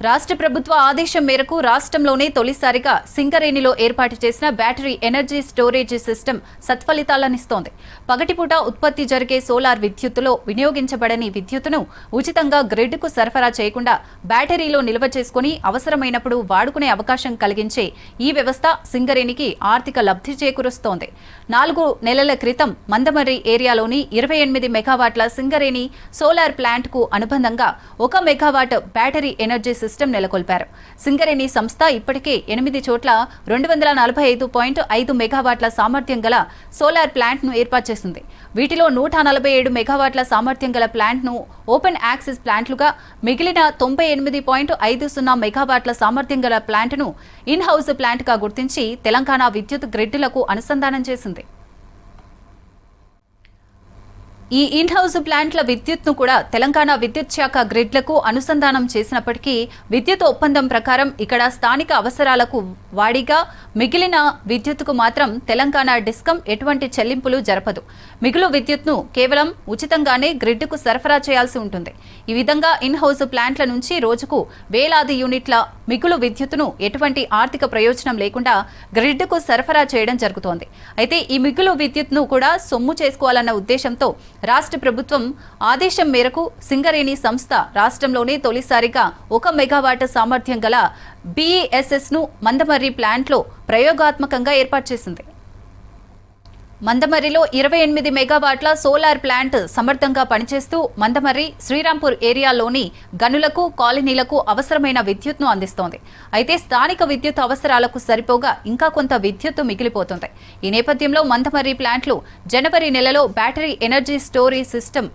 రాష్ట్ర ప్రభుత్వ ఆదేశం మేరకు రాష్ట్రంలోనే తొలిసారిగా సింగరేణిలో ఏర్పాటు చేసిన బ్యాటరీ ఎనర్జీ స్టోరేజ్ సిస్టమ్ సత్ఫలితాలనిస్తోంది. పగటిపూట ఉత్పత్తి జరిగే సోలార్ విద్యుత్తులో వినియోగించబడని విద్యుత్తును ఉచితంగా గ్రిడ్కు సరఫరా చేయకుండా బ్యాటరీలో నిల్వ చేసుకుని అవసరమైనప్పుడు వాడుకునే అవకాశం కలిగించే ఈ వ్యవస్థ సింగరేణికి ఆర్థిక లబ్ధి చేకూరుస్తోంది. 4 నెలల క్రితం మందమర్రి ఏరియాలోని 28 మెగావాట్ల సింగరేణి సోలార్ ప్లాంట్ కు అనుబంధంగా 1 మెగావాట్ బ్యాటరీ ఎనర్జీ సిస్టమ్ నెలకొల్పారు. సింగరేణి సంస్థ ఇప్పటికే 8 చోట్ల 245.5 మెగావాట్ల సామర్థ్యం గల సోలార్ ప్లాంట్ ను ఏర్పాటు చేసింది. వీటిలో 147 మెగావాట్ల సామర్థ్యం గల ప్లాంట్ ను ఓపెన్ యాక్సెస్ ప్లాంట్లుగా, మిగిలిన 98.50 మెగావాట్ల సామర్థ్యం గల ప్లాంట్ ను ఇన్ హౌస్ ప్లాంట్ గా గుర్తించి తెలంగాణ విద్యుత్ గ్రిడ్లకు అనుసంధానం చేసింది. ఈ ఇన్ హౌస్ ప్లాంట్ల విద్యుత్ను కూడా తెలంగాణ విద్యుత్ శాఖ గ్రిడ్లకు అనుసంధానం చేసినప్పటికీ విద్యుత్ ఒప్పందం ప్రకారం ఇక్కడ స్థానిక అవసరాలకు వాడిగా మిగిలిన విద్యుత్తుకు మాత్రం తెలంగాణ డిస్కం ఎటువంటి చెల్లింపులు జరపదు. మిగులు విద్యుత్ను కేవలం ఉచితంగానే గ్రిడ్కు సరఫరా చేయాల్సి ఉంటుంది. ఈ విధంగా ఇన్ హౌస్ ప్లాంట్ల నుంచి రోజుకు వేలాది యూనిట్ల మిగులు విద్యుత్తును ఎటువంటి ఆర్థిక ప్రయోజనం లేకుండా గ్రిడ్కు సరఫరా చేయడం జరుగుతోంది. అయితే ఈ మిగులు విద్యుత్ను కూడా సొమ్ము చేసుకోవాలన్న ఉద్దేశంతో రాష్ట్ర ప్రభుత్వం ఆదేశం మేరకు సింగరేణి సంస్థ రాష్ట్రంలోనే తొలిసారిగా 1 మెగావాట్ సామర్థ్యం గల BESS ను మందమర్రి ప్లాంట్లో ప్రయోగాత్మకంగా ఏర్పాటు చేసింది. మందమర్రిలో 28 మెగావాట్ల సోలార్ ప్లాంట్ సమర్థంగా పనిచేస్తూ మందమర్రి, శ్రీరాంపూర్ ఏరియాలోని గనులకు, కాలనీలకు అవసరమైన విద్యుత్ను అందిస్తోంది. అయితే స్థానిక విద్యుత్ అవసరాలకు సరిపోగా ఇంకా కొంత విద్యుత్తు మిగిలిపోతుంది. ఈ నేపథ్యంలో మందమర్రి ప్లాంట్లు జనవరి నెలలో battery energy storage system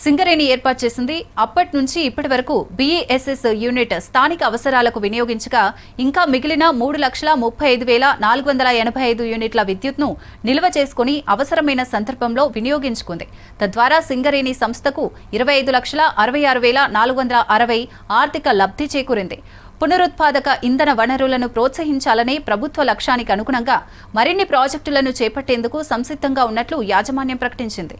Singareni ఏర్పాటు చేసింది. అప్పటి నుంచి ఇప్పటి వరకు BESS యూనిట్ స్థానిక అవసరాలకు వినియోగించగా ఇంకా మిగిలిన 3,35,485 యూనిట్ల విద్యుత్ను నిల్వ చేసుకుని అవసరమైన సందర్భంలో వినియోగించుకుంది. తద్వారా సింగరేణి సంస్థకు 25,66,460 ఆర్థిక లబ్ధి చేకూరింది. పునరుత్పాదక ఇంధన వనరులను ప్రోత్సహించాలనే ప్రభుత్వ లక్ష్యానికి అనుగుణంగా మరిన్ని ప్రాజెక్టులను చేపట్టేందుకు సంసిద్ధంగా ఉన్నట్లు యాజమాన్యం ప్రకటించింది.